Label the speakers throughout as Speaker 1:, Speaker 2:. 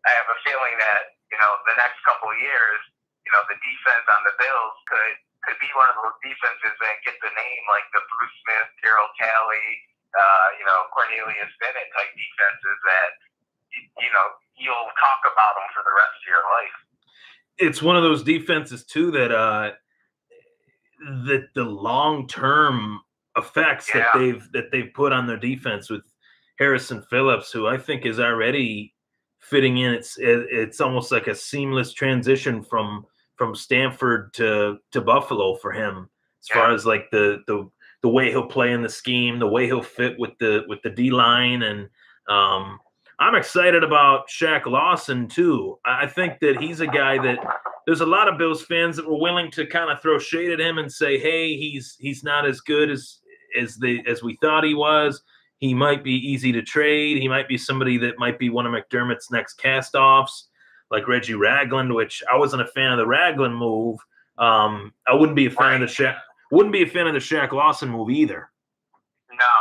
Speaker 1: I have a feeling that, the next couple of years, the defense on the Bills could be one of those defenses that get the name like the Bruce Smith, Gerald Talley, Cornelius Bennett type defenses that, you'll talk about them for the rest of your life.
Speaker 2: It's one of those defenses too that the long-term effects that they've put on their defense with Harrison Phillips, who I think is already fitting in. It's almost like a seamless transition from Stanford to Buffalo for him, as far as like the way he'll play in the scheme, the way he'll fit with the D line, and I'm excited about Shaq Lawson too. I think that he's a guy that there's a lot of Bills fans that were willing to kind of throw shade at him and say, hey, he's not as good as we thought he was. He might be easy to trade. He might be somebody that might be one of McDermott's next cast-offs, like Reggie Ragland, which I wasn't a fan of the Ragland move. I wouldn't be a fan of the Shaq Lawson move either.
Speaker 1: No.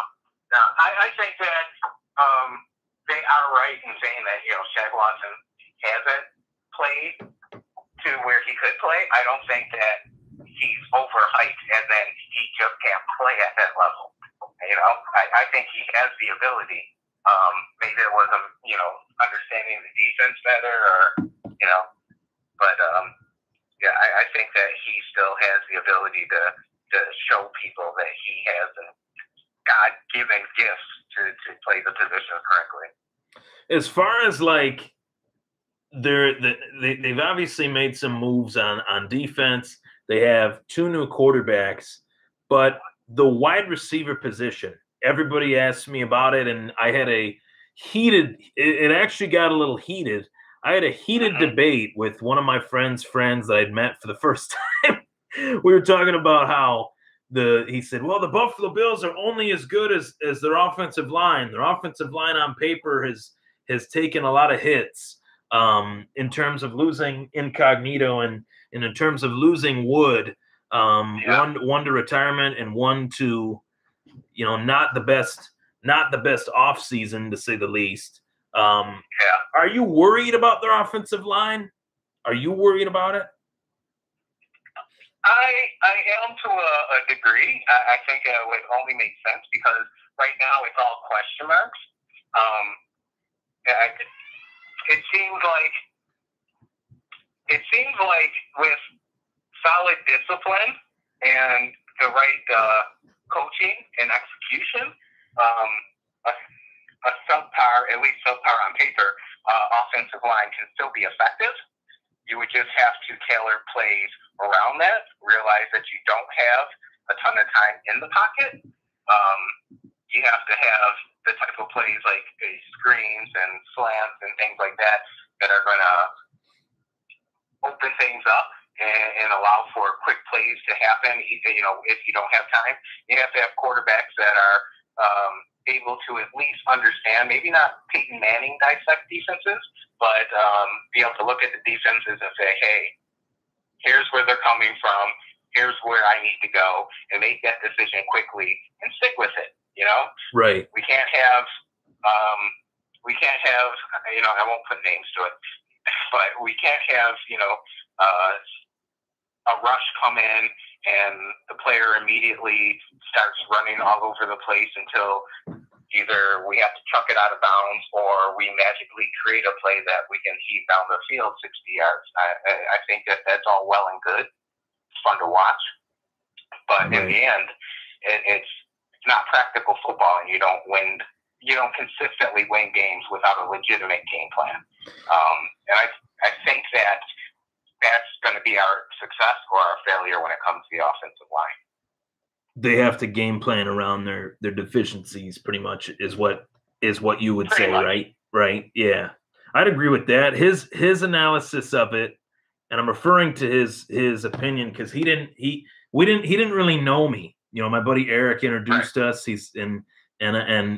Speaker 1: I think that they are right in saying that, Shaq Lawson hasn't played to where he could play. I don't think that he's overhyped and then he just can't play at that level. I think he has the ability. Maybe it wasn't, understanding the defense better but I think that he still has the ability to show people that he has a God-given gifts to play the position correctly.
Speaker 2: As far as like they've obviously made some moves on defense. They have 2 new quarterbacks, but the wide receiver position, everybody asked me about it, and I had it actually got a little heated. I had a heated debate with one of my friends that I'd met for the first time. We were talking about how he said, well, the Buffalo Bills are only as good as their offensive line. Their offensive line on paper has taken a lot of hits in terms of losing Incognito and in terms of losing Wood. One to retirement and one to, not the best off season, to say the least. Are you worried about their offensive line? Are you worried about it?
Speaker 1: I am to a degree. I think it would only make sense because right now it's all question marks. It seems like with solid discipline and the right coaching and execution, a subpar, at least subpar on paper, offensive line can still be effective. You would just have to tailor plays around that, realize that you don't have a ton of time in the pocket. You have to have the type of plays like screens and slants and things like that are going to open things up and allow for quick plays to happen. If you don't have time, you have to have quarterbacks that are able to at least understand, maybe not Peyton Manning dissect defenses, but be able to look at the defenses and say, hey, here's where they're coming from, here's where I need to go, and make that decision quickly and stick with it.
Speaker 2: Right.
Speaker 1: We can't have, I won't put names to it, but we can't have, a rush come in and the player immediately starts running all over the place until either we have to chuck it out of bounds or we magically create a play that we can heave down the field 60 yards. I think that's all well and good. It's fun to watch. But in the end, it's not practical football, and you don't consistently win games without a legitimate game plan. And I think that's going to be our success or our failure when it comes to the offensive line.
Speaker 2: They have to game plan around their deficiencies, pretty much, is what you would say, right? Right. Yeah, I'd agree with that. His analysis of it, and I'm referring to his opinion because he didn't really know me. My buddy Eric introduced us. And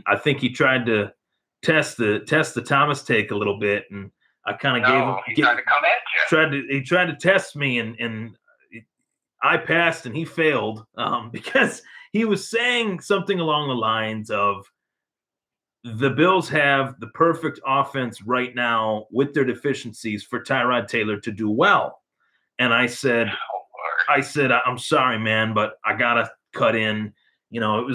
Speaker 2: I think he tried to test the Thomas take a little bit, and I kind of
Speaker 1: tried to come at you.
Speaker 2: He tried to test me, and I passed and he failed because he was saying something along the lines of the Bills have the perfect offense right now with their deficiencies for Tyrod Taylor to do well. And I said, I'm sorry, man, but I gotta cut in. You know,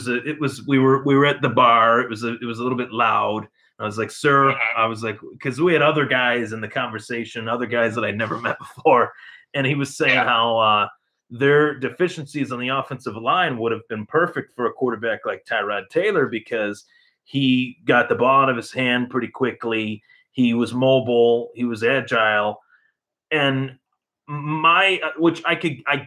Speaker 2: we were at the bar. It was a little bit loud. I was like, sir, I was like, because we had other guys in the conversation, other guys that I'd never met before, and he was saying how their deficiencies on the offensive line would have been perfect for a quarterback like Tyrod Taylor because he got the ball out of his hand pretty quickly. He was mobile. He was agile. And I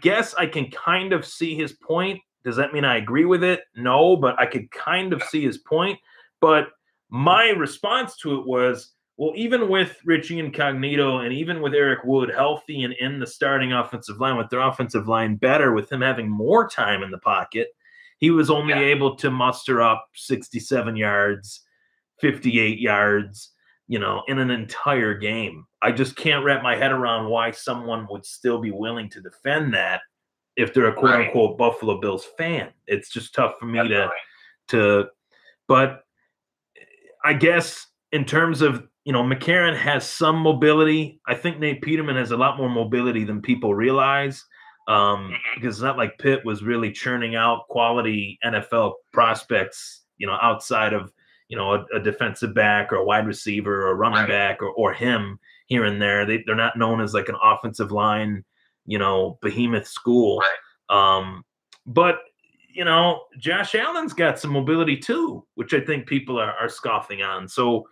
Speaker 2: guess I can kind of see his point. Does that mean I agree with it? No, but I could kind of see his point. But my response to it was, well, even with Richie Incognito and even with Eric Wood healthy and in the starting offensive line, with their offensive line better, with him having more time in the pocket, he was only able to muster up 67 yards, 58 yards, you know, in an entire game. I just can't wrap my head around why someone would still be willing to defend that if they're a quote-unquote Buffalo Bills fan. It's just tough for me to – but I guess in terms of, you know, McCarron has some mobility. I think Nate Peterman has a lot more mobility than people realize because it's not like Pitt was really churning out quality NFL prospects, you know, outside of, you know, a defensive back or a wide receiver or a running back or him here and there. They're not known as like an offensive line, you know, behemoth school. But, you know, Josh Allen's got some mobility too, which I think people are scoffing on. So,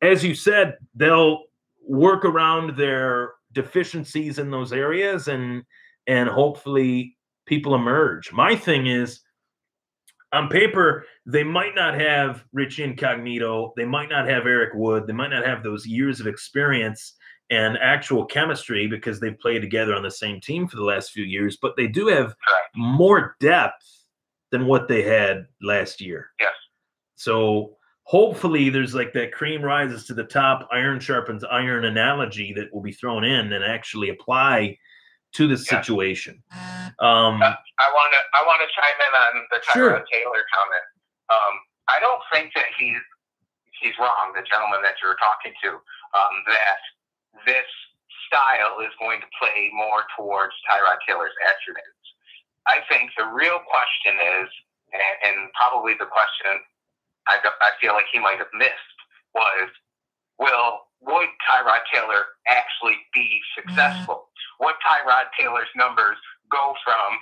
Speaker 2: as you said, they'll work around their deficiencies in those areas and hopefully people emerge. My thing is, on paper, they might not have Rich Incognito. They might not have Eric Wood. They might not have those years of experience and actual chemistry because they've played together on the same team for the last few years, but they do have more depth than what they had last year.
Speaker 1: Yes.
Speaker 2: So hopefully there's like that cream rises to the top, iron sharpens iron analogy that will be thrown in and actually apply to the situation.
Speaker 1: I want to chime in on the Tyrod Taylor comment. I don't think that he's wrong, the gentleman that you're talking to, that this style is going to play more towards Tyrod Taylor's attributes. I think the real question is, and probably the question I feel like he might have missed was, would Tyrod Taylor actually be successful? Would Tyrod Taylor's numbers go from,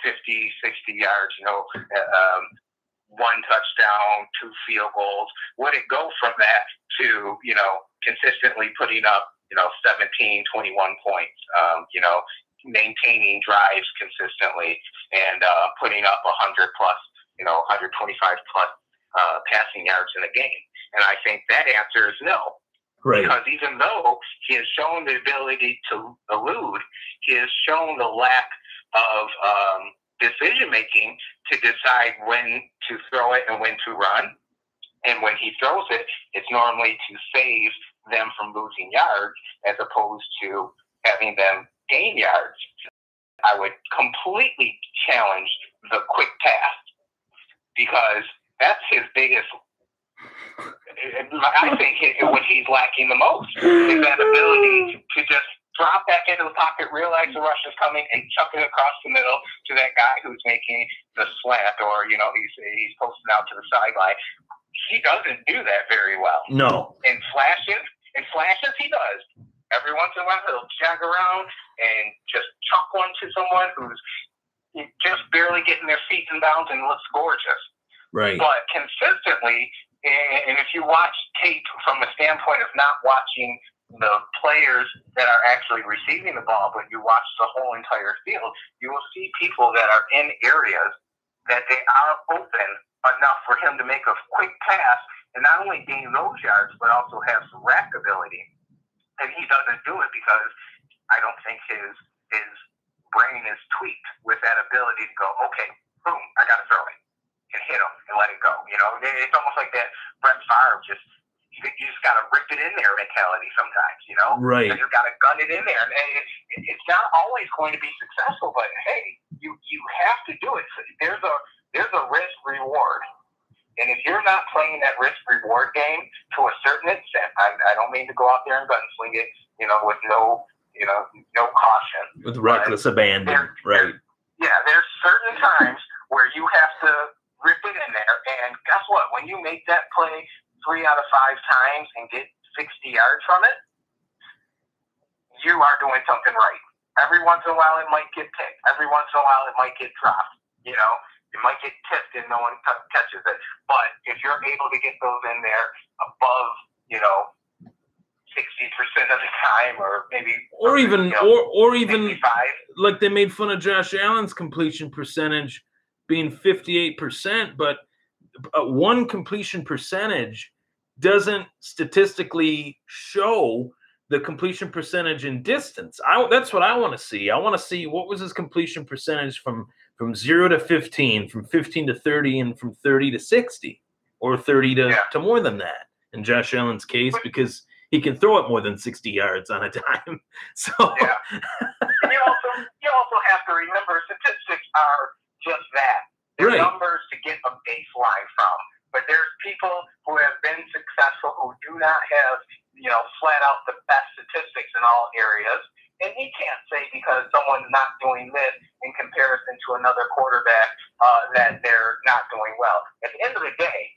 Speaker 1: 50, 60 yards, one touchdown, 2 field goals? Would it go from that to, consistently putting up, 17, 21 points, maintaining drives consistently and putting up 100 plus, 125 plus passing yards in a game? And I think that answer is no.
Speaker 2: Right.
Speaker 1: Because even though he has shown the ability to elude, he has shown the lack of decision-making to decide when to throw it and when to run. And when he throws it, it's normally to save them from losing yards as opposed to having them gain yards. I would completely challenge the quick pass because that's his biggest. I think what he's lacking the most is that ability to just drop back into the pocket, realize the rush is coming, and chuck it across the middle to that guy who's making the slant, or he's posting out to the sideline. He doesn't do that very well.
Speaker 2: No.
Speaker 1: In flashes, he does. Every once in a while, he'll jag around and just chuck one to someone who's just barely getting their feet in bounds and looks gorgeous.
Speaker 2: Right.
Speaker 1: But consistently, and if you watch tape from a standpoint of not watching the players that are actually receiving the ball, but you watch the whole entire field, you will see people that are in areas that they are open enough for him to make a quick pass and not only gain those yards, but also have some rack ability. And he doesn't do it because I don't think his brain is tweaked with that ability to go, okay, boom, I got to throw it and hit him and let it go. It's almost like that Brett Favre you just got to rip it in there mentality sometimes,
Speaker 2: Right.
Speaker 1: You just got to gun it in there. And it's not always going to be successful, but hey, you have to do it. There's a risk reward And if you're not playing that risk-reward game to a certain extent, I don't mean to go out there and gunsling it, with no caution.
Speaker 2: With reckless abandon, right.
Speaker 1: There's certain times where you have to rip it in there. And guess what? When you make that play 3 out of 5 times and get 60 yards from it, you are doing something right. Every once in a while, it might get picked. Every once in a while, it might get dropped. It might get tipped and no one catches it. But if you're able to get those in there above, 60% of the time, or maybe,
Speaker 2: or even
Speaker 1: 55.
Speaker 2: Like they made fun of Josh Allen's completion percentage being 58%, but one completion percentage doesn't statistically show the completion percentage in distance. That's what I want to see. I want to see what was his completion percentage from 0 to 15, from 15 to 30, and from 30 to 60, or 30 to more than that in Josh Allen's case, because he can throw it more than 60 yards on a dime. So
Speaker 1: And you also have to remember, statistics are just that. They're numbers to get a baseline from. But there's people who have been successful who do not have, flat out the best statistics in all areas. And he can't say because someone's not doing this in comparison to another quarterback that they're not doing well. At the end of the day,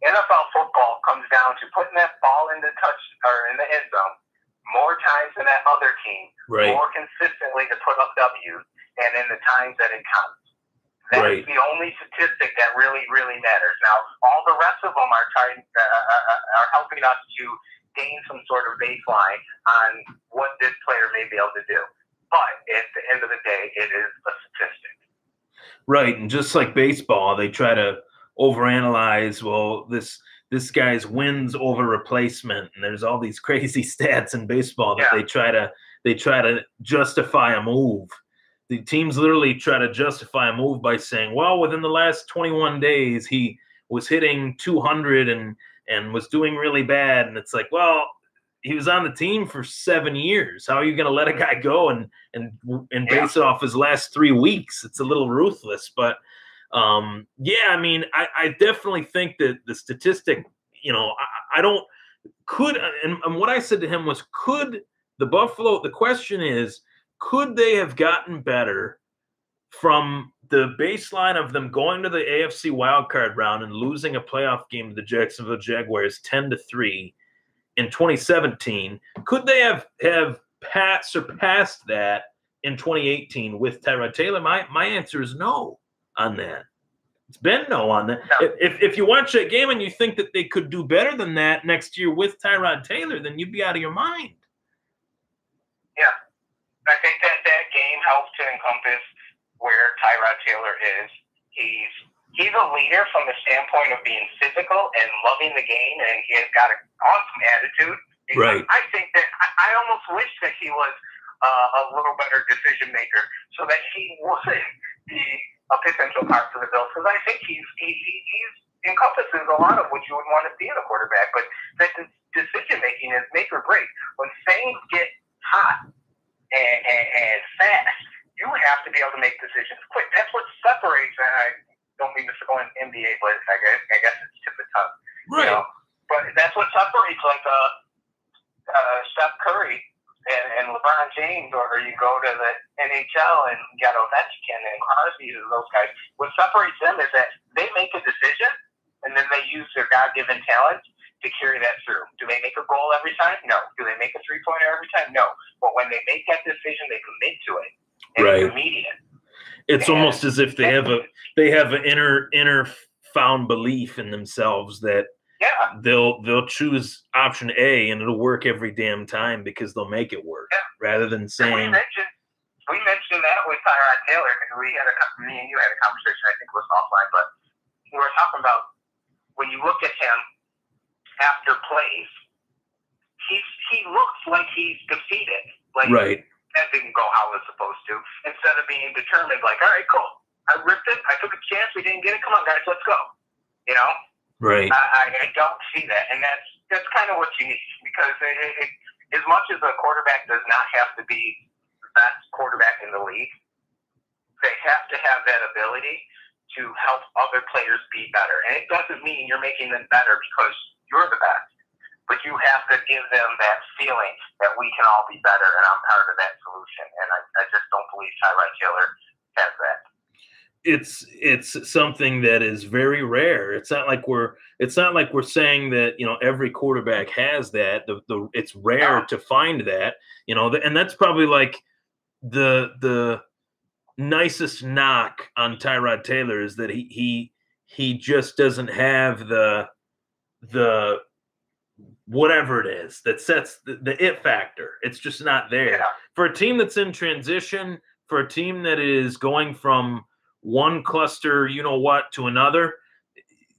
Speaker 1: NFL football comes down to putting that ball in the in the end zone more times than that other team, more consistently to put up W's, and in the times that it counts. That's the only statistic that really, really matters. Now, all the rest of them are helping us to gain some sort of baseline on what this player may be able to do. But at the end of the day, it is a statistic.
Speaker 2: Right, and just like baseball, they try to overanalyze. Well, this guy's wins over replacement, and there's all these crazy stats in baseball that they try to justify a move. The teams literally try to justify a move by saying, well, within the last 21 days, he was hitting 200 and was doing really bad. And it's like, well, he was on the team for 7 years. How are you going to let a guy go and base it off his last 3 weeks? It's a little ruthless. But, I mean, I definitely think that the statistic, and what I said to him was, the question is, could they have gotten better from the baseline of them going to the AFC wildcard round and losing a playoff game to the Jacksonville Jaguars 10-3 in 2017? Could they have surpassed that in 2018 with Tyrod Taylor? My answer is no on that. It's been no on that.
Speaker 1: No.
Speaker 2: If you watch that game and you think that they could do better than that next year with Tyrod Taylor, then you'd be out of your mind.
Speaker 1: Yeah. I think that game helps to encompass where Tyrod Taylor is. He's a leader from the standpoint of being physical and loving the game, and he has got an awesome attitude.
Speaker 2: Right.
Speaker 1: I think that I almost wish that he was a little better decision maker, so that he would be a potential part for the Bills. Because I think he encompasses a lot of what you would want to see in a quarterback. But that decision making is make or break. When things get hot and fast, you have to be able to make decisions quick. That's what separates, and I don't mean to go in NBA, but I guess it's tip of tongue.
Speaker 2: Right.
Speaker 1: But that's what separates, like Steph Curry and LeBron James, or you go to the NHL and get Ovechkin and Crosby and those guys. What separates them is that they make a decision, and then they use their God-given talent to carry that through. Do they make a goal every time? No. Do they make a three-pointer every time? No. But when they make that decision, they commit to it. And it's immediate.
Speaker 2: It's almost as if they have an inner found belief in themselves that they'll choose option A and it'll work every damn time because they'll make it work rather than saying.
Speaker 1: We mentioned that with Tyrod Taylor because me and you had a conversation. I think it was offline, but we were talking about when you look at him after plays, he looks like he's defeated. Like that didn't go how it was supposed to. Instead of being determined, like, all right, cool, I ripped it, I took a chance, we didn't get it. Come on, guys, let's go.
Speaker 2: Right.
Speaker 1: I don't see that, and that's kind of what you need because as much as a quarterback does not have to be the best quarterback in the league, they have to have that ability to help other players be better. And it doesn't mean you're making them better because you're the best, but you have to give them that feeling that we can all be better, and I'm part of that solution. And I just don't believe Tyrod Taylor has that.
Speaker 2: It's something that is very rare. It's not like we're saying that, you know, every quarterback has that. It's rare to find that, you know, and that's probably like the nicest knock on Tyrod Taylor is that he just doesn't have the whatever it is that sets the it factor. It's just not there.
Speaker 1: Yeah.
Speaker 2: For a team that's in transition, for a team that is going from one cluster, you know what, to another,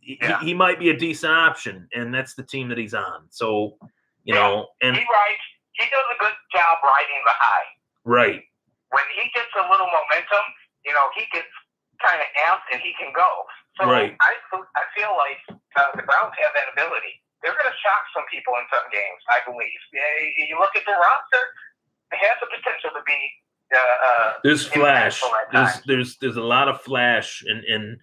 Speaker 2: he might be a decent option, and that's the team that he's on. So, you know, and
Speaker 1: he does a good job riding the high.
Speaker 2: Right.
Speaker 1: When he gets a little momentum, you know, he gets kind of amped and he can go. So
Speaker 2: right.
Speaker 1: I feel like the Browns have that ability. They're going to shock some people in some games, I believe. You look at the roster, it has the potential to be.
Speaker 2: There's flash. There's a lot of flash, and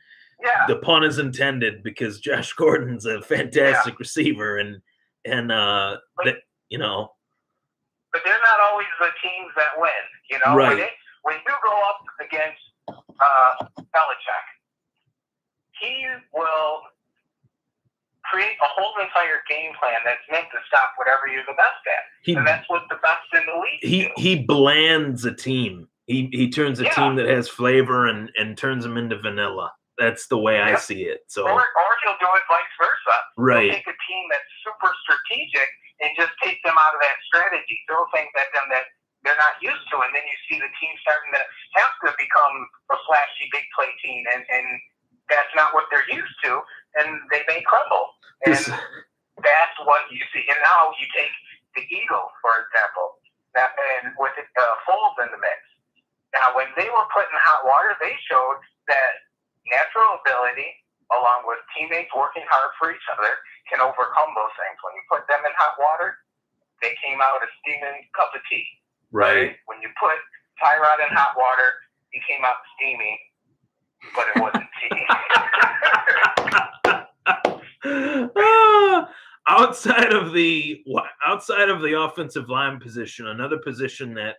Speaker 2: the pun is intended because Josh Gordon's a fantastic receiver, and you know.
Speaker 1: But they're not always the teams that win, you know.
Speaker 2: Right.
Speaker 1: When you go up against Belichick, he will create a whole entire game plan that's meant to stop whatever you're the best at. And that's what the best in the league do.
Speaker 2: He blands a team. He turns a team that has flavor and turns them into vanilla. That's the way I see it. So
Speaker 1: or he'll do it vice versa.
Speaker 2: Right.
Speaker 1: He'll take a team that's super strategic and just take them out of that strategy, throw things at them that they're not used to, and then you see the team starting to have to become a flashy big play team, and that's not what they're used to, and they may crumble. And that's what you see. And now you take the Eagles, for example, and with Foles in the mix. Now, when they were put in hot water, they showed that natural ability, along with teammates working hard for each other, can overcome those things. When you put them in hot water, they came out a steaming cup of tea.
Speaker 2: Right.
Speaker 1: When you put Tyrod in hot water, he came out steamy, but it wasn't tea.
Speaker 2: Outside of the offensive line position, another position that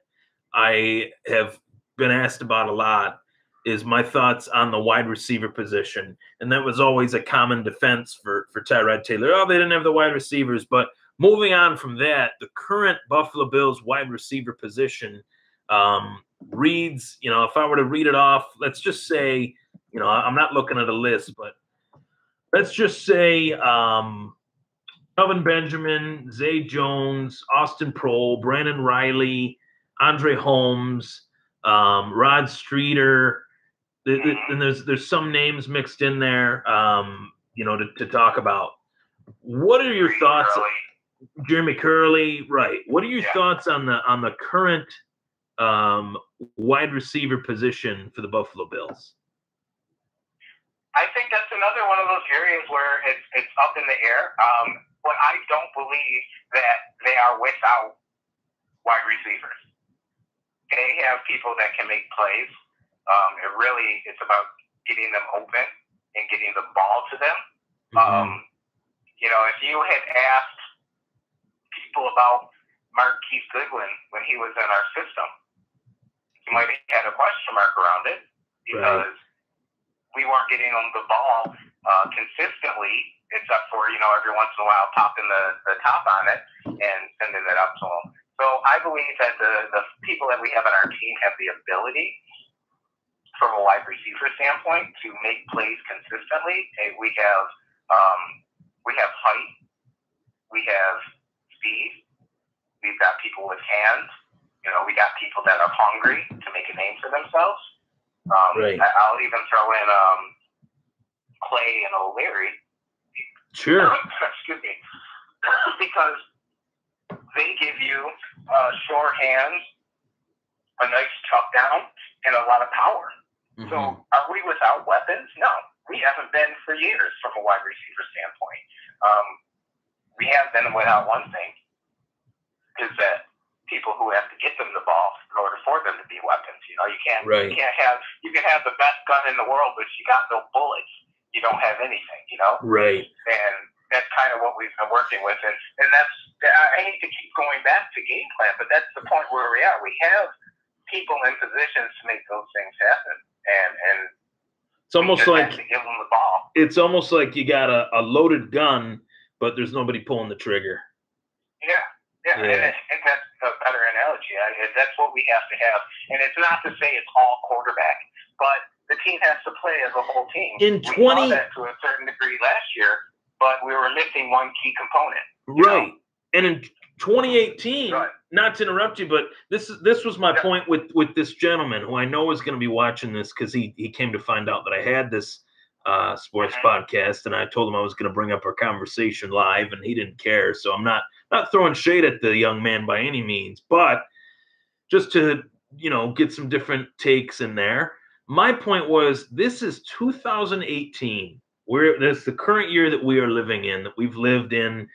Speaker 2: I have been asked about a lot is my thoughts on the wide receiver position. And that was always a common defense for Tyrod Taylor. Oh, they didn't have the wide receivers. But moving on from that, the current Buffalo Bills wide receiver position reads, you know, if I were to read it off, let's just say, you know, I'm not looking at a list, but let's just say Kelvin Benjamin, Zay Jones, Austin Prohl, Brandon Riley, Andre Holmes, Rod Streeter. And there's some names mixed in there, you know, to talk about. What are your thoughts? Jeremy Curley, right? What are your thoughts on the current wide receiver position for the Buffalo Bills?
Speaker 1: I think that's another one of those areas where it's up in the air. But I don't believe that they are without wide receivers. They have people that can make plays. It's about getting them open and getting the ball to them. You know, if you had asked people about Marquise Goodwin when he was in our system, you might have had a question mark around it because we weren't getting them the ball consistently, except for, you know, every once in a while popping the top on it and sending it up to them. So I believe that the people that we have on our team have the ability, from a wide receiver standpoint, to make plays consistently. And we have height, we have speed, we've got people with hands. You know, we got people that are hungry to make a name for themselves. I'll even throw in Clay and O'Leary.
Speaker 2: Sure.
Speaker 1: Excuse me. Because they give you short hands, a nice tuck down, and a lot of power. So are we without weapons? No. We haven't been for years from a wide receiver standpoint. We have been without one thing, is that people who have to get them the ball in order for them to be weapons. You know, you can have the best gun in the world, but if you got no bullets, you don't have anything. You know,
Speaker 2: right?
Speaker 1: And that's kind of what we've been working with, and that's, I hate to keep going back to game plan, but that's the point where we are. We have people in positions to make those things happen, and
Speaker 2: it's almost like
Speaker 1: to give them the ball.
Speaker 2: It's almost like you got a loaded gun, but there's nobody pulling the trigger.
Speaker 1: Yeah. And I think that's a better analogy. That's what we have to have, and it's not to say it's all quarterback, but the team has to play as a whole team.
Speaker 2: We
Speaker 1: saw that to a certain degree last year, but we were missing one key component.
Speaker 2: Right. And in 2018, not to interrupt you, but this was my point with this gentleman who I know is going to be watching this, because he came to find out that I had this sports podcast, and I told him I was going to bring up our conversation live, and he didn't care. So I'm not throwing shade at the young man by any means, but just to, get some different takes in there. My point was, this is 2018. That's the current year that we are living in, that we've lived in,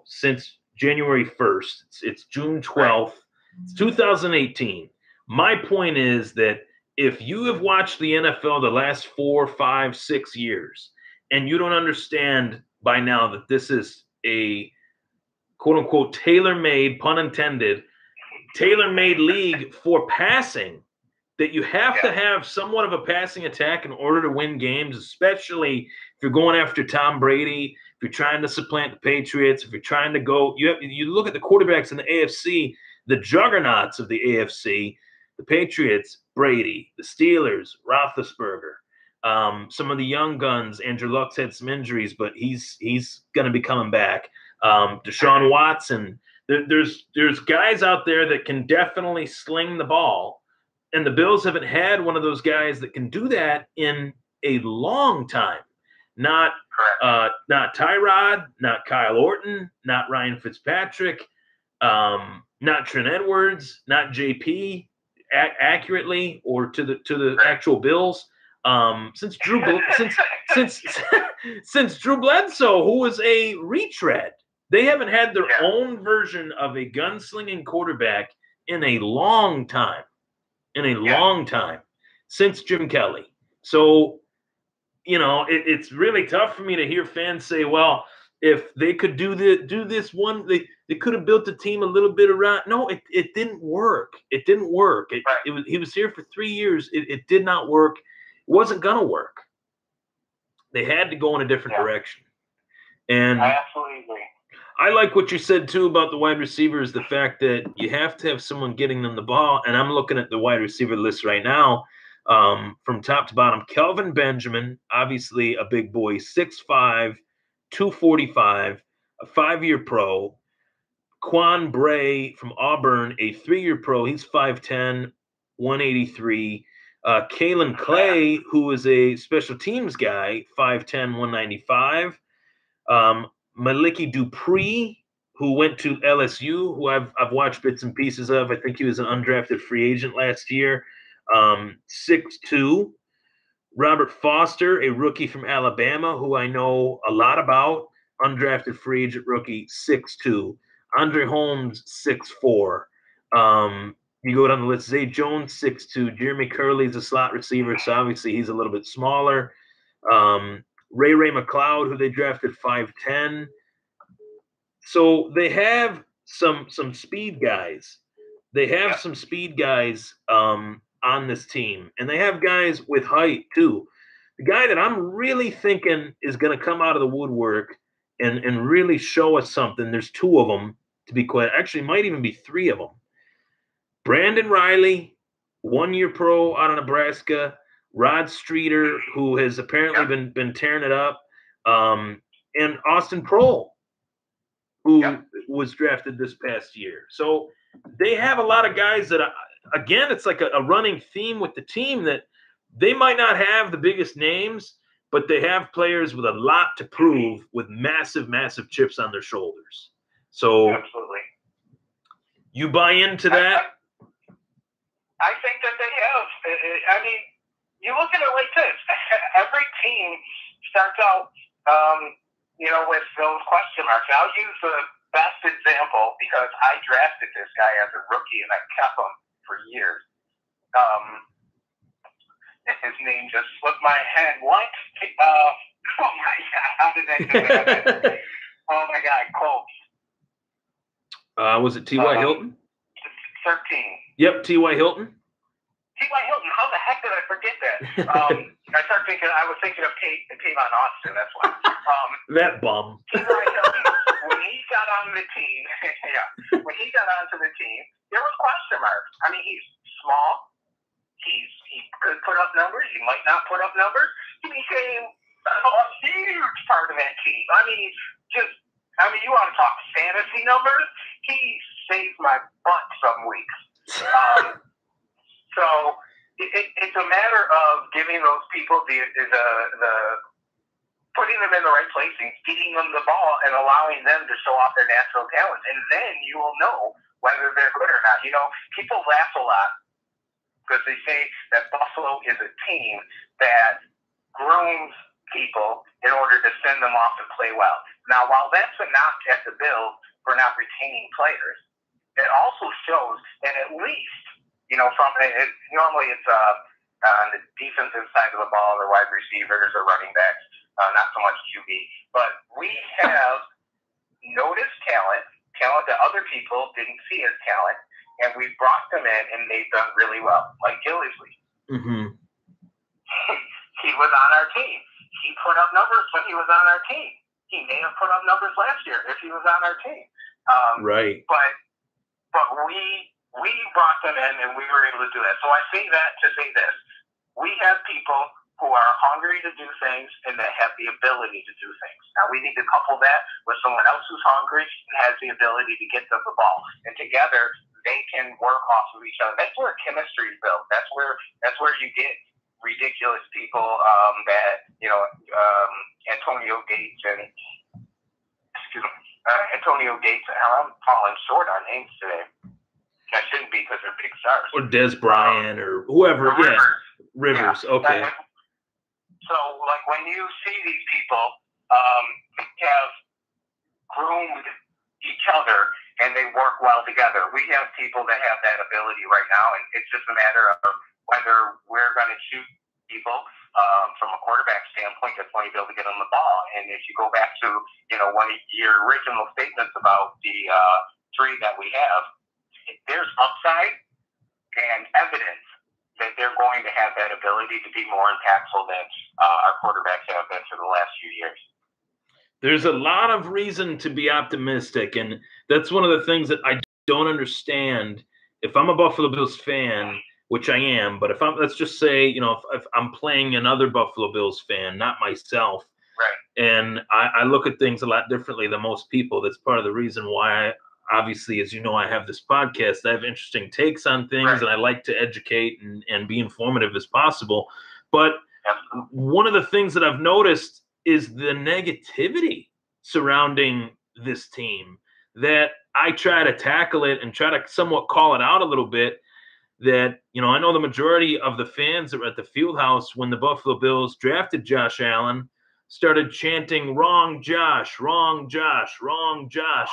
Speaker 2: since January 1st. It's June 12th. It's 2018. My point is that if you have watched the NFL the last 4, 5, 6 years, and you don't understand by now that this is a quote-unquote tailor-made, pun intended, tailor-made league for passing, that you have to have somewhat of a passing attack in order to win games, especially if you're going after Tom Brady, if you're trying to supplant the Patriots, if you're trying to go, you look at the quarterbacks in the AFC, the juggernauts of the AFC, the Patriots, Brady, the Steelers, Roethlisberger, some of the young guns. Andrew Luck's had some injuries, but he's going to be coming back. Deshaun Watson. There's guys out there that can definitely sling the ball. And the Bills haven't had one of those guys that can do that in a long time. Not Tyrod, not Kyle Orton, not Ryan Fitzpatrick, not Trent Edwards, not JP accurately, or to the actual Bills. Since Drew Bledsoe, who was a retread, they haven't had their own version of a gunslinging quarterback in a long time. Long time, since Jim Kelly. So, it's really tough for me to hear fans say, well, if they could do this one, they could have built the team a little bit around. No, it didn't work. It didn't work. He was here for 3 years. It did not work. It wasn't going to work. They had to go in a different direction. And
Speaker 1: I absolutely agree.
Speaker 2: I like what you said, too, about the wide receivers, the fact that you have to have someone getting them the ball. And I'm looking at the wide receiver list right now, from top to bottom. Kelvin Benjamin, obviously a big boy, 6'5", 245, a 5-year pro. Quan Bray from Auburn, a 3-year pro. He's 5'10", 183. Kalen Clay, who is a special teams guy, 5'10", 195. Maliki Dupree, who went to LSU, who I've watched bits and pieces of. I think he was an undrafted free agent last year. 6'2". Robert Foster, a rookie from Alabama, who I know a lot about, undrafted free agent rookie, 6'2". Andre Holmes, 6'4". You go down the list, Zay Jones, 6'2". Jeremy Curley's a slot receiver, so obviously he's a little bit smaller. Ray McLeod, who they drafted, 5'10". So they have some speed guys. They have some speed guys on this team. And they have guys with height, too. The guy that I'm really thinking is going to come out of the woodwork and really show us something, there's 2 of them, to be quite – actually, might even be 3 of them. Brandon Riley, 1-year pro out of Nebraska. Rod Streeter, who has apparently been tearing it up, and Austin Prohl, who was drafted this past year. So they have a lot of guys that, again, it's like a running theme with the team that they might not have the biggest names, but they have players with a lot to prove with massive, massive chips on their shoulders. So
Speaker 1: absolutely,
Speaker 2: you buy into that?
Speaker 1: I think that they have. I mean, you look at it like this. Every team starts out, with those question marks. I'll use the best example because I drafted this guy as a rookie and I kept him for years. His name just slipped my head. What? Oh my God! How did that just happen? Oh my God! Colts.
Speaker 2: Was it T.Y. Hilton?
Speaker 1: 13.
Speaker 2: Yep, T.Y. Hilton.
Speaker 1: T.Y. Hilton. How the heck did I forget that? I was thinking of Tavon Austin. That's why.
Speaker 2: That bum.
Speaker 1: T.Y. Hilton. When he got on the team, when he got onto the team, there was question marks. I mean, he's small. He could put up numbers. He might not put up numbers. He became a huge part of that team. I mean, you want to talk fantasy numbers? He saved my butt some weeks. So it's a matter of giving those people the putting them in the right place and feeding them the ball and allowing them to show off their natural talent. And then you will know whether they're good or not. You know, people laugh a lot because they say that Buffalo is a team that grooms people in order to send them off to play well. Now, while that's a knock at the Bills for not retaining players, it also shows that at least, you know, normally it's on the defensive side of the ball, the wide receivers or running backs, not so much QB. But we have noticed talent that other people didn't see as talent, and we brought them in, and they've done really well, like Gillislee.
Speaker 2: Mm-hmm.
Speaker 1: He was on our team. He put up numbers when he was on our team. He may have put up numbers last year if he was on our team.
Speaker 2: Right.
Speaker 1: But we brought them in, and we were able to do that. So I say that to say this. We have people who are hungry to do things and that have the ability to do things. Now, we need to couple that with someone else who's hungry and has the ability to get them the ball. And together, they can work off of each other. That's where chemistry is built. That's where you get ridiculous people Antonio Gates and I'm falling short on names today. I shouldn't be because they're big stars.
Speaker 2: Or Des Bryant or whoever. Rivers.
Speaker 1: Yeah.
Speaker 2: Okay.
Speaker 1: So, like, when you see these people have groomed each other and they work well together, we have people that have that ability right now, and it's just a matter of whether we're going to shoot people from a quarterback standpoint that's going to be able to get them the ball. And if you go back to, one of your original statements about the three that we have, there's upside and evidence that they're going to have that ability to be more impactful than our quarterbacks have been for the last few years.
Speaker 2: There's a lot of reason to be optimistic, and that's one of the things that I don't understand. If I'm a Buffalo Bills fan, which I am, but let's just say, if I'm playing another Buffalo Bills fan, not myself,
Speaker 1: right,
Speaker 2: and I look at things a lot differently than most people. That's part of the reason why obviously, as you know, I have this podcast. I have interesting takes on things, right, and I like to educate and be informative as possible. But one of the things that I've noticed is the negativity surrounding this team, that I try to tackle it and try to somewhat call it out a little bit. That, I know the majority of the fans that were at the field house when the Buffalo Bills drafted Josh Allen started chanting, "Wrong Josh, wrong Josh, wrong Josh,"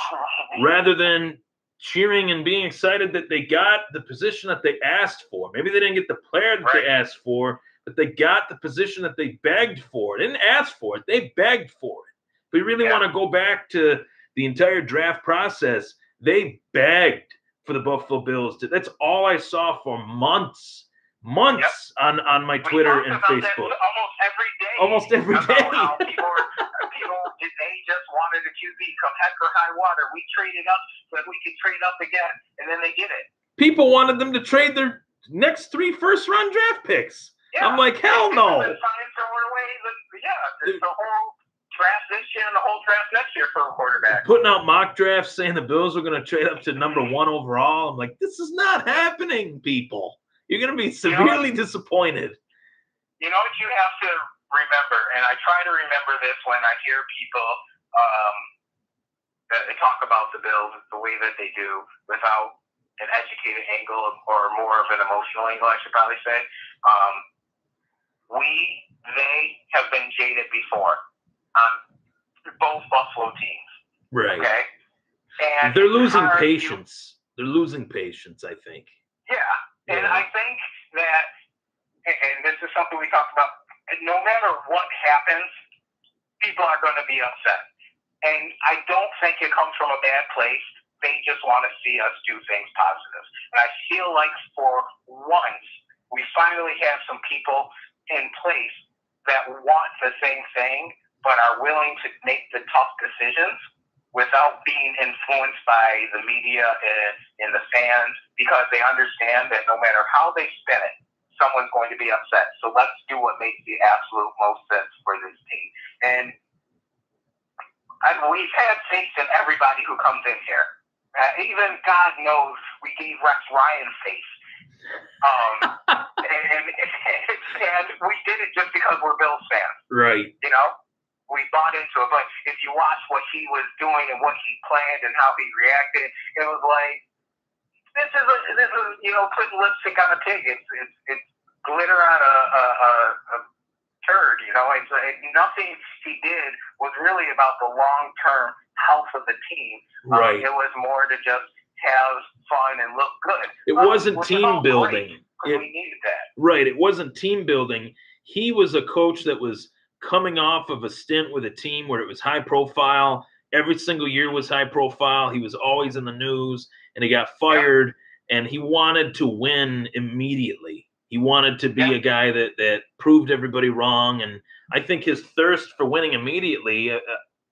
Speaker 2: rather than cheering and being excited that they got the position that they asked for. Maybe they didn't get the player that they asked for, but they got the position that they begged for. They didn't ask for it. They begged for it. If we really want to go back to the entire draft process, they begged for the Buffalo Bills. That's all I saw for months on my Twitter and Facebook.
Speaker 1: Almost every day.
Speaker 2: About
Speaker 1: how people they just wanted a QB come heck or high water. We traded up so that we could trade up again, and then they did it.
Speaker 2: People wanted them to trade their next 3 first-round draft picks. Yeah. I'm like, hell no.
Speaker 1: The whole draft this year and the whole draft next year for a quarterback.
Speaker 2: Putting out mock drafts saying the Bills were going to trade up to number 1 overall. I'm like, this is not happening, people. You're going to be severely disappointed.
Speaker 1: You know what you have to remember, and I try to remember this when I hear people that they talk about the Bills the way that they do without an educated angle or more of an emotional angle, I should probably say. They have been jaded before on both Buffalo teams.
Speaker 2: Right.
Speaker 1: Okay? And
Speaker 2: they're losing patience. They're losing patience, I think.
Speaker 1: Yeah. And I think that, and this is something we talked about, no matter what happens, people are going to be upset. And I don't think it comes from a bad place. They just want to see us do things positive. And I feel like for once, we finally have some people in place that want the same thing, but are willing to make the tough decisions without being influenced by the media and the fans, because they understand that no matter how they spin it, someone's going to be upset. So let's do what makes the absolute most sense for this team. And we've had faith in everybody who comes in here. Even God knows we gave Rex Ryan faith. And we did it just because we're Bills fans.
Speaker 2: Right.
Speaker 1: You know? We bought into it. But if you watch what he was doing and what he planned and how he reacted, it was like, this is putting lipstick on a pig. It's glitter on a turd, you know. It's nothing he did was really about the long-term health of the team.
Speaker 2: Right.
Speaker 1: It was more to just have fun and look good.
Speaker 2: It wasn't team building.
Speaker 1: We needed that.
Speaker 2: Right. It wasn't team building. He was a coach that was coming off of a stint with a team where it was high profile. Every single year was high profile. He was always in the news, and he got fired, and he wanted to win immediately. He wanted to be a guy that proved everybody wrong. And I think his thirst for winning immediately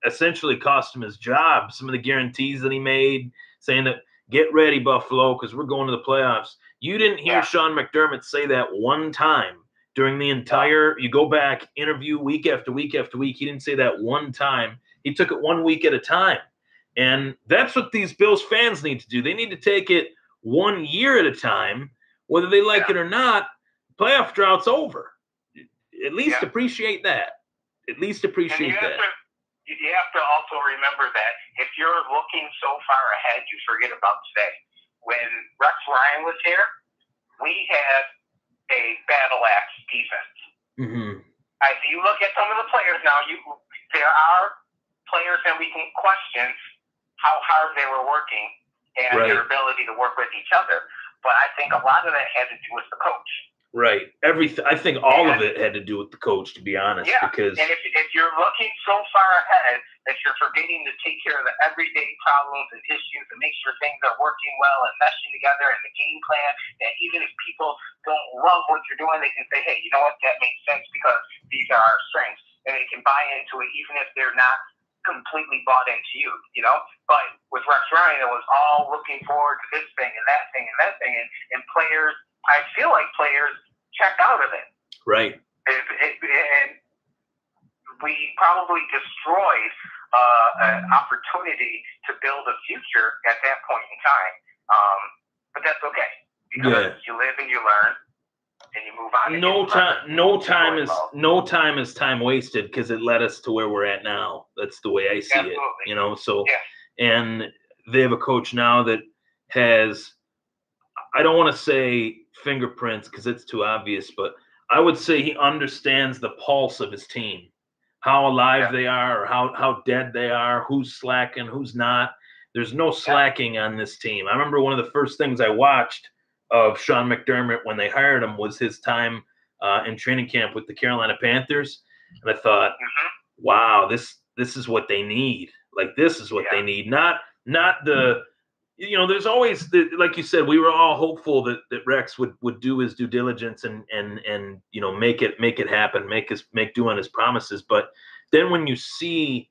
Speaker 2: essentially cost him his job. Some of the guarantees that he made, saying that, get ready, Buffalo, because we're going to the playoffs. You didn't hear Sean McDermott say that one time during the entire, you go back, interview week after week after week. He didn't say that one time. He took it 1 week at a time. And that's what these Bills fans need to do. They need to take it 1 year at a time, whether they like it or not. Playoff drought's over. At least appreciate that. At least appreciate that.
Speaker 1: You have to also remember that if you're looking so far ahead, you forget about today. When Rex Ryan was here, we had a battle axe defense.
Speaker 2: Mm-hmm.
Speaker 1: If you look at some of the players now, there are players that we can question how hard they were working and their ability to work with each other. But I think a lot of that had to do with the coach.
Speaker 2: Right. I think all of it had to do with the coach, to be honest.
Speaker 1: Yeah.
Speaker 2: Because
Speaker 1: and if you're looking so far ahead that you're forgetting to take care of the everyday problems and issues and make sure things are working well and meshing together and the game plan, that even if people don't love what you're doing, they can say, hey, you know what, that makes sense because these are our strengths. And they can buy into it even if they're not completely bought into you, you know? But with Rex Ryan, it was all looking forward to this thing and that thing and that thing. And players, I feel like players checked out of it.
Speaker 2: Right.
Speaker 1: And we probably destroyed an opportunity to build a future at that point in time. But that's okay. Because you live and you learn. And you move on.
Speaker 2: No time is time wasted because it led us to where we're at now. That's the way I see it. You know, so and they have a coach now that has, I don't want to say fingerprints because it's too obvious, but I would say he understands the pulse of his team, how alive they are, or how dead they are, who's slacking, who's not. There's no slacking on this team. I remember one of the first things I watched of Sean McDermott when they hired him was his time in training camp with the Carolina Panthers. And I thought, wow, this is what they need. Like, this is what they need. Not the, you know, there's always, like you said, we were all hopeful that Rex would do his due diligence and you know, make it happen, make do on his promises. But then when you see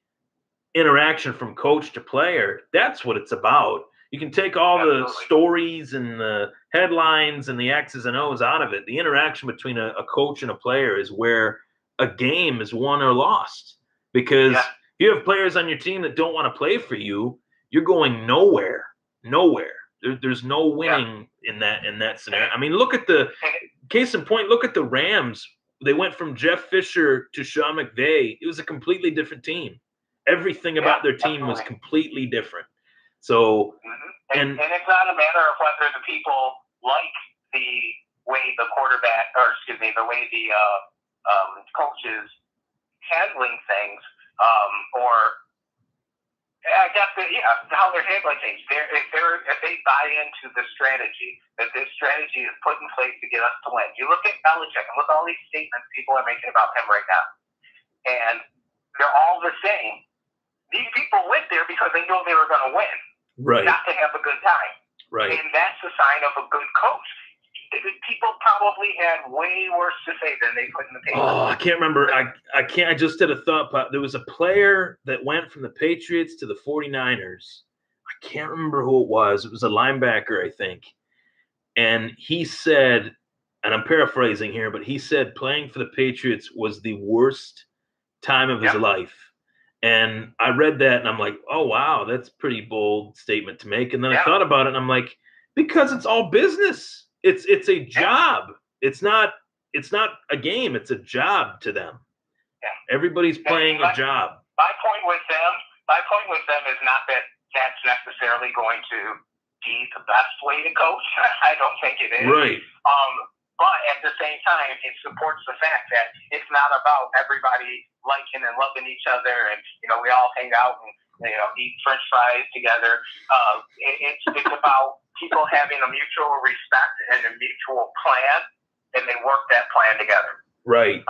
Speaker 2: interaction from coach to player, that's what it's about. You can take all the stories and the headlines and the X's and O's out of it. The interaction between a coach and a player is where a game is won or lost. Because if you have players on your team that don't want to play for you, you're going nowhere. There's no winning in that scenario. I mean, look at the case in point. Look at the Rams. They went from Jeff Fisher to Sean McVay. It was a completely different team. Everything about their team was completely different. So,
Speaker 1: and it's not a matter of whether the people like the way the quarterback, or excuse me, the way the coach is handling things, or I guess how they're handling things. If they buy into the strategy, that this strategy is put in place to get us to win. You look at Belichick and look at all these statements people are making about him right now, and they're all the same. These people went there because they knew they were going to win,
Speaker 2: right?
Speaker 1: Not to have a good time,
Speaker 2: right?
Speaker 1: And that's a sign of a good coach. People probably had way worse to say than they put in the paper.
Speaker 2: Oh, I can't remember. I can't. I just did a thought pop. There was a player that went from the Patriots to the 49ers. I can't remember who it was. It was a linebacker, I think. And he said, and I'm paraphrasing here, but he said playing for the Patriots was the worst time of his life. And I read that and I'm like, oh, wow, that's a pretty bold statement to make. And then I thought about it and I'm like, because it's all business. It's a job. It's not a game. It's a job to them. Yeah. Everybody's playing a job.
Speaker 1: My point with them is not that that's necessarily going to be the best way to coach. I don't think it is.
Speaker 2: Right.
Speaker 1: But at the same time, it supports the fact that it's not about everybody liking and loving each other, and we all hang out and eat French fries together. It's about people having a mutual respect and a mutual plan, and they work that plan together.
Speaker 2: Right.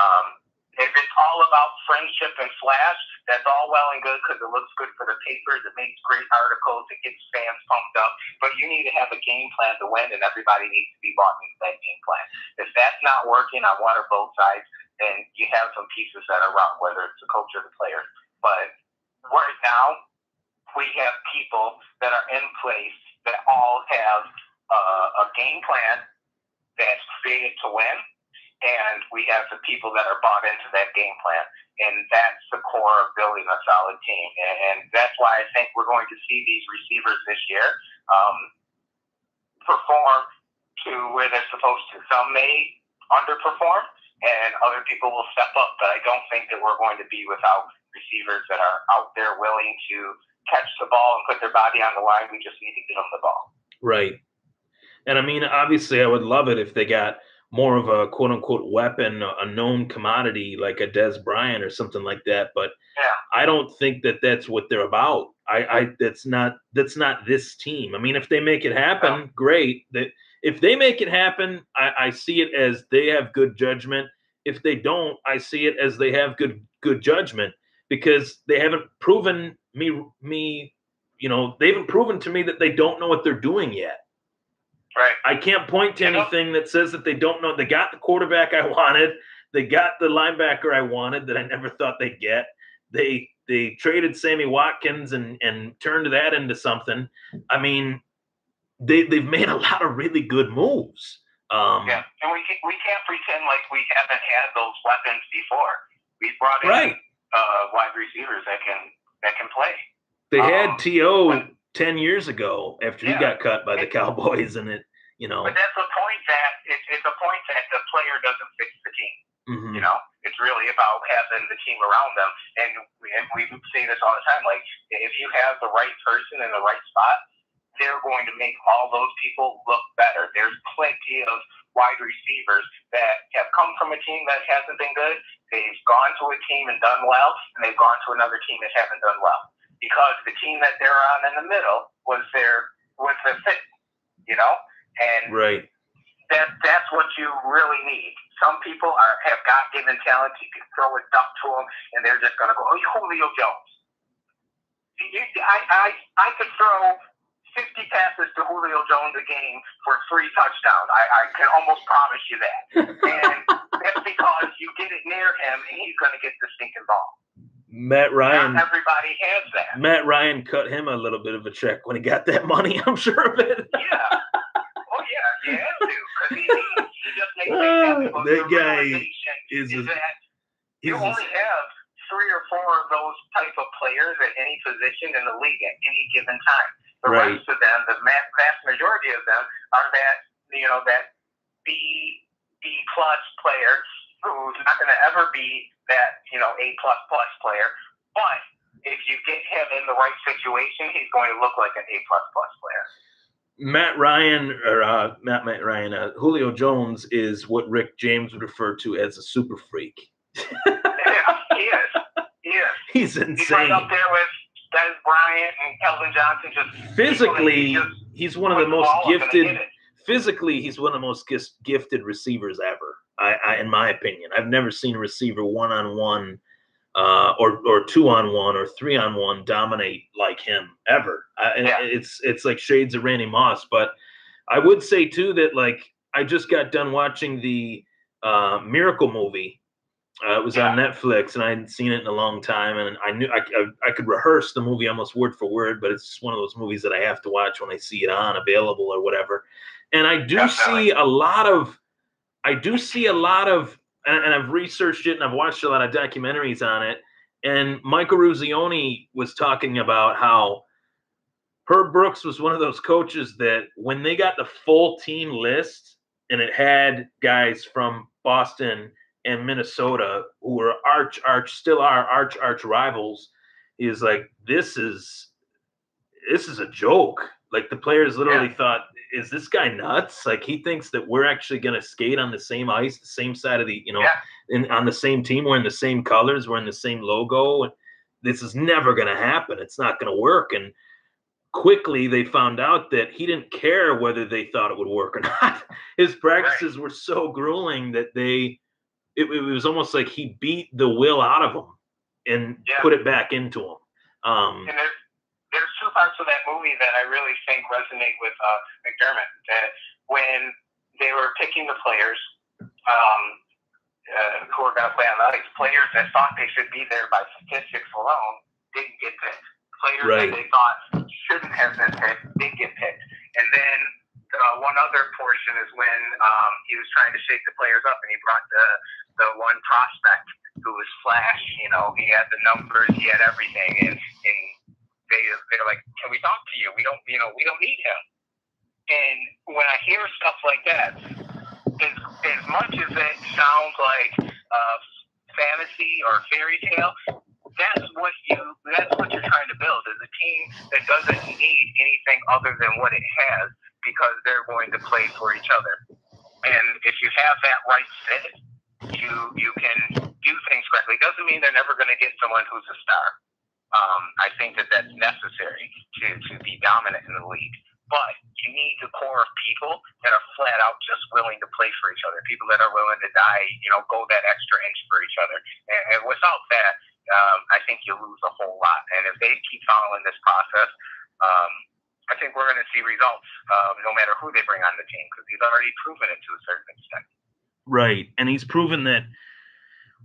Speaker 1: If it's all about friendship and flash, that's all well and good because it looks good for the papers. It makes great articles. It gets fans pumped up. But you need to have a game plan to win, and everybody needs to be bought into that game plan. If that's not working on one or both sides, then you have some pieces that are wrong, whether it's the coach or the player. But right now, we have people that are in place that all have a game plan that's created to win. And we have the people that are bought into that game plan. And that's the core of building a solid team. And that's why I think we're going to see these receivers this year perform to where they're supposed to. Some may underperform, and other people will step up. But I don't think that we're going to be without receivers that are out there willing to catch the ball and put their body on the line. We just need to get them the ball.
Speaker 2: Right. And I mean, obviously, I would love it if they got more of a quote unquote weapon, a known commodity like a Dez Bryant or something like that. But I don't think that that's what they're about. That's not this team. I mean, if they make it happen, great. That if they make it happen, I see it as they have good judgment. If they don't, I see it as they have good judgment because they haven't proven they haven't proven to me that they don't know what they're doing yet.
Speaker 1: Right.
Speaker 2: I can't point to anything that says that they don't know. They got the quarterback I wanted. They got the linebacker I wanted that I never thought they'd get. They traded Sammy Watkins and turned that into something. I mean, they've made a lot of really good moves.
Speaker 1: And we can't pretend like we haven't had those weapons before. We brought in wide receivers that can play.
Speaker 2: They had T.O. 10 years ago after he got cut by the Cowboys, and
Speaker 1: But that's a point that it's a point that the player doesn't fix the team.
Speaker 2: Mm-hmm.
Speaker 1: It's really about having the team around them, and we say this all the time. Like if you have the right person in the right spot, they're going to make all those people look better. There's plenty of wide receivers that have come from a team that hasn't been good. They've gone to a team and done well, and they've gone to another team that haven't done well. Because the team that they're on in the middle was their fit, and that's what you really need. Some people have God-given talent. You can throw a duck to them, and they're just going to go, Julio Jones. I could throw 50 passes to Julio Jones a game for 3 touchdowns. I can almost promise you that. And that's because you get it near him, and he's going to get the stinking ball.
Speaker 2: Matt Ryan.
Speaker 1: Not everybody has that.
Speaker 2: Matt Ryan cut him a little bit of a check when he got that money. I'm sure of it.
Speaker 1: He had to because he just makes things happen.
Speaker 2: That guy is
Speaker 1: that you only have 3 or 4 of those type of players at any position in the league at any given time. The rest of them, the vast majority of them, are that B plus player who's not going to ever be that A++ player. But if you get him in the right situation, he's going to look like an A++ player.
Speaker 2: Matt Ryan, Julio Jones is what Rick James would refer to as a super freak.
Speaker 1: Yeah, he is.
Speaker 2: He's insane.
Speaker 1: He's right up there with Des Bryant and Kelvin Johnson just
Speaker 2: physically, he's one of the most gifted. Physically, he's one of the most gifted receivers ever. In my opinion, I've never seen a receiver 1-on-1, or 2-on-1 or 3-on-1 dominate like him ever. It's like shades of Randy Moss. But I would say too that, like, I just got done watching the Miracle movie. It was on Netflix, and I hadn't seen it in a long time. And I knew I could rehearse the movie almost word for word, but it's just one of those movies that I have to watch when I see it on available or whatever. And I do see a lot of, and I've researched it and I've watched a lot of documentaries on it. And Michael Ruzioni was talking about how Herb Brooks was one of those coaches that when they got the full team list and it had guys from Boston and Minnesota who were still are arch rivals, he was like, this is a joke. Like, the players literally thought, is this guy nuts? Like, he thinks that we're actually going to skate on the same ice, the same side of the, on the same team. We're in the same colors. We're in the same logo. And this is never going to happen. It's not going to work. And quickly they found out that he didn't care whether they thought it would work or not. His practices were so grueling that it was almost like he beat the will out of them and put it back into them.
Speaker 1: And there's two parts of that movie that I really think resonate with McDermott. That when they were picking the players who were going to play on the ice, players that thought they should be there by statistics alone didn't get picked. Players that they thought shouldn't have been picked did get picked. And then one other portion is when he was trying to shake the players up, and he brought the one prospect who was flash. He had the numbers, he had everything, and they're like, can we talk to you? We don't need him. And when I hear stuff like that, as much as it sounds like fantasy or fairy tale, that's what you're trying to build, is a team that doesn't need anything other than what it has, because they're going to play for each other. And if you have that right fit, you can do things correctly. It doesn't mean they're never going to get someone who's a star. I think that that's necessary to be dominant in the league. But you need the core of people that are flat out just willing to play for each other, people that are willing to die, go that extra inch for each other. And without that, I think you lose a whole lot. And if they keep following this process, I think we're going to see results no matter who they bring on the team, because he's already proven it to a certain extent.
Speaker 2: Right. And he's proven that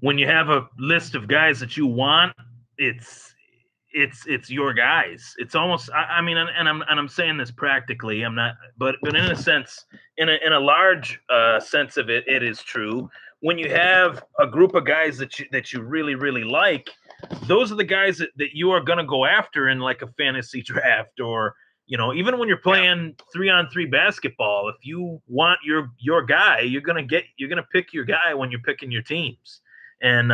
Speaker 2: when you have a list of guys that you want, it's your guys. It's almost, I mean, and I'm saying this practically, I'm not, but in a sense, in a large sense of it, it is true. When you have a group of guys that you really, really like, those are the guys that you are going to go after in like a fantasy draft, or, even when you're playing 3-on-3 basketball, if you want your guy, you're going to pick your guy when you're picking your teams. And,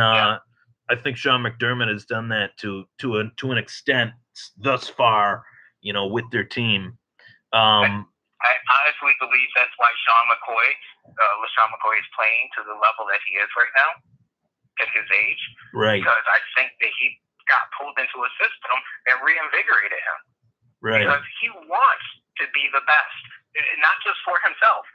Speaker 2: I think Sean McDermott has done that to an extent thus far, with their team.
Speaker 1: I honestly believe that's why LeSean McCoy is playing to the level that he is right now at his age.
Speaker 2: Right.
Speaker 1: Because I think that he got pulled into a system that reinvigorated him.
Speaker 2: Right.
Speaker 1: Because he wants to be the best, not just for himself,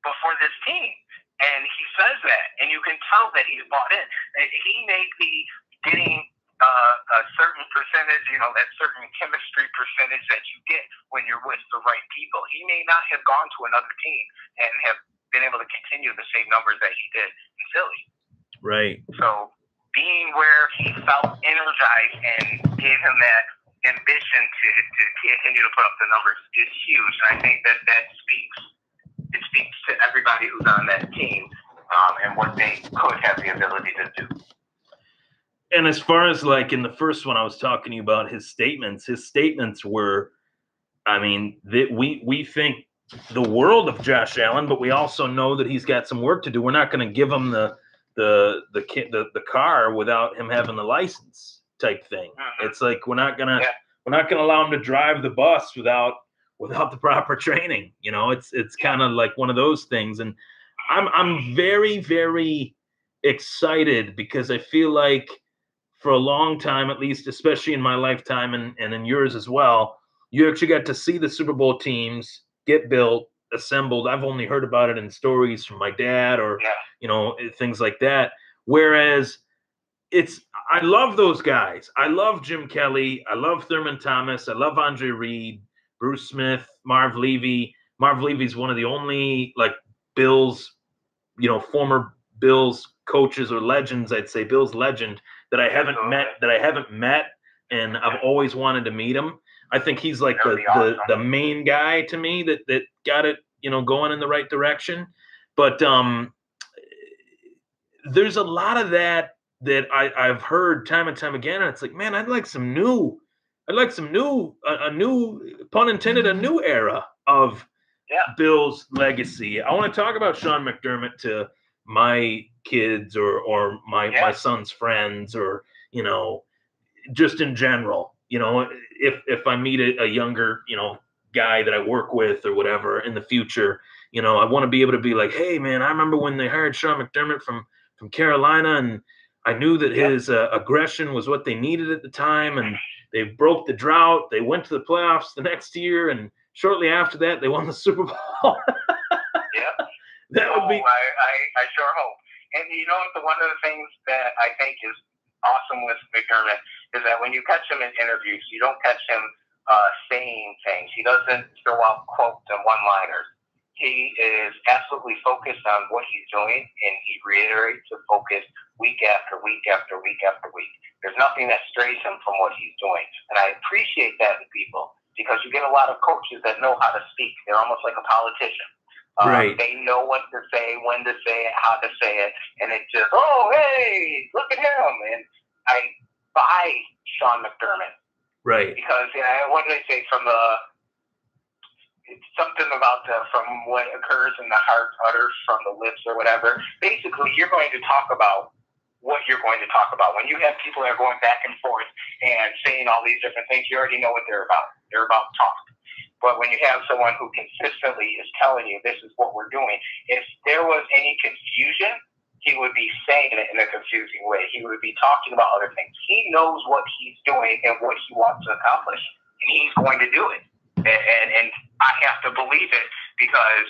Speaker 1: but for this team. And he says that, and you can tell that he's bought in. He may be getting a certain percentage, that certain chemistry percentage that you get when you're with the right people. He may not have gone to another team and have been able to continue the same numbers that he did in Philly.
Speaker 2: Right.
Speaker 1: So being where he felt energized and gave him that ambition to continue to put up the numbers is huge. And I think that speaks to everybody who's on that team, and what they could have the ability to do.
Speaker 2: And as far as like in the first one I was talking to you about, his statements were, I mean, we think the world of Josh Allen, but we also know that he's got some work to do. We're not going to give him the car without him having the license type thing. Mm-hmm. It's like we're not gonna allow him to drive the bus without the proper training. It's kind of like one of those things. And I'm very, very excited, because I feel like for a long time, at least, especially in my lifetime and in yours as well, you actually got to see the Super Bowl teams get built, assembled. I've only heard about it in stories from my dad or, things like that. Whereas I love those guys. I love Jim Kelly. I love Thurman Thomas. I love Andre Reed, Bruce Smith, Marv Levy. Marv Levy's one of the only Bills, former Bills coaches or legends, I'd say Bills legend that I haven't met, and I've always wanted to meet him. I think he's like the main guy to me that got it, going in the right direction. But there's a lot of that I've heard time and time again, and it's like, man, I'd like some new, a new, pun intended, a new era of Bill's legacy. I want to talk about Sean McDermott to my kids or my son's friends, or just in general. If I meet a younger guy that I work with or whatever in the future, I want to be able to be like, hey man, I remember when they hired Sean McDermott from Carolina, and I knew that his aggression was what they needed at the time, and they broke the drought. They went to the playoffs the next year, and shortly after that, they won the Super Bowl. That would be.
Speaker 1: I sure hope. And one of the things that I think is awesome with McDermott is that when you catch him in interviews, you don't catch him saying things. He doesn't throw out quotes and one-liners. He is absolutely focused on what he's doing, and he reiterates the focus week after week after week after week. There's nothing that strays him from what he's doing. And I appreciate that in people, because you get a lot of coaches that know how to speak. They're almost like a politician.
Speaker 2: Right.
Speaker 1: They know what to say, when to say it, how to say it, and it's just, oh, hey, look at him. And I buy Sean McDermott.
Speaker 2: Right.
Speaker 1: Because, what do they say, it's something about from what occurs in the heart utters from the lips or whatever. Basically, you're going to talk about what you're going to talk about. When you have people that are going back and forth and saying all these different things, you already know what they're about. They're about talk. But when you have someone who consistently is telling you this is what we're doing, if there was any confusion, he would be saying it in a confusing way. He would be talking about other things. He knows what he's doing and what he wants to accomplish, and he's going to do it. And I have to believe it, because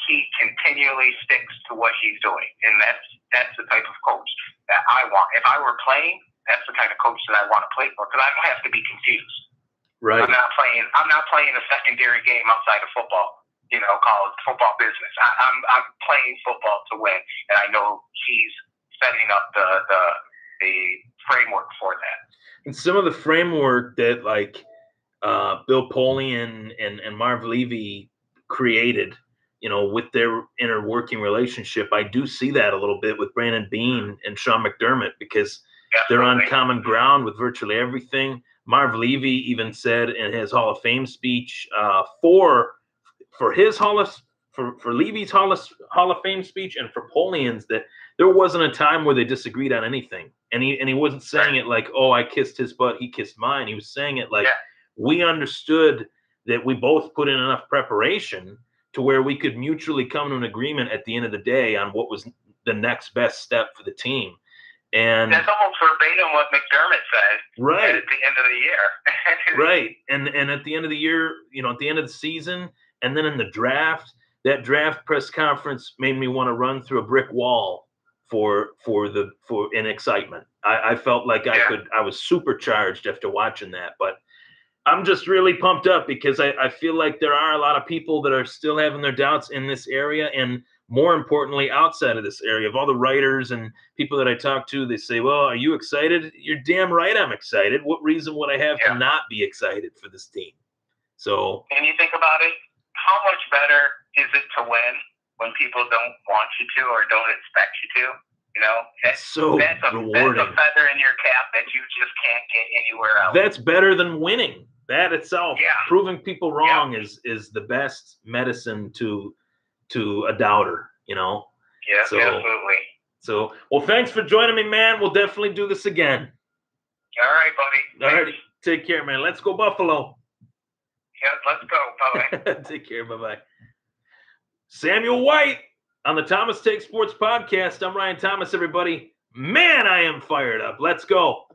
Speaker 1: he continually sticks to what he's doing, and that's the type of coach that I want. If I were playing, that's the kind of coach that I want to play for, because I don't have to be confused.
Speaker 2: Right.
Speaker 1: I'm not playing a secondary game outside of football. Called football business. I'm playing football to win, and I know he's setting up the framework for that.
Speaker 2: And some of the framework that Bill Polian and Marv Levy created, with their inner working relationship, I do see that a little bit with Brandon Beane and Sean McDermott, because they're on common ground with virtually everything. Marv Levy even said in his Hall of Fame speech for Levy's Hall of Fame speech and for Polian's, that there wasn't a time where they disagreed on anything. And he wasn't saying it like, oh, I kissed his butt, he kissed mine. He was saying it like, we understood that we both put in enough preparation to where we could mutually come to an agreement at the end of the day on what was the next best step for the team. And
Speaker 1: that's almost verbatim what McDermott said.
Speaker 2: Right.
Speaker 1: At the end of the year.
Speaker 2: Right. And at the end of the year, at the end of the season, and then in the draft, that draft press conference made me want to run through a brick wall for excitement. I felt like I was supercharged after watching that. But I'm just really pumped up, because I feel like there are a lot of people that are still having their doubts in this area, and more importantly, outside of this area. Of all the writers and people that I talk to, they say, well, are you excited? You're damn right I'm excited. What reason would I have to not be excited for this team? So,
Speaker 1: and you think about it, how much better is it to win when people don't want you to or don't expect you to?
Speaker 2: That's rewarding.
Speaker 1: That's a feather in your cap that you just can't get anywhere else.
Speaker 2: That's better than winning. That itself, proving people wrong is the best medicine to a doubter,
Speaker 1: Yeah, absolutely.
Speaker 2: So, well, thanks for joining me, man. We'll definitely do this again.
Speaker 1: All right, buddy.
Speaker 2: All right, take care, man. Let's go Buffalo.
Speaker 1: Yeah, let's go. Bye-bye.
Speaker 2: Take care. Bye-bye. Samuel White on the Thomas Take Sports Podcast. I'm Ryan Thomas, everybody. Man, I am fired up. Let's go.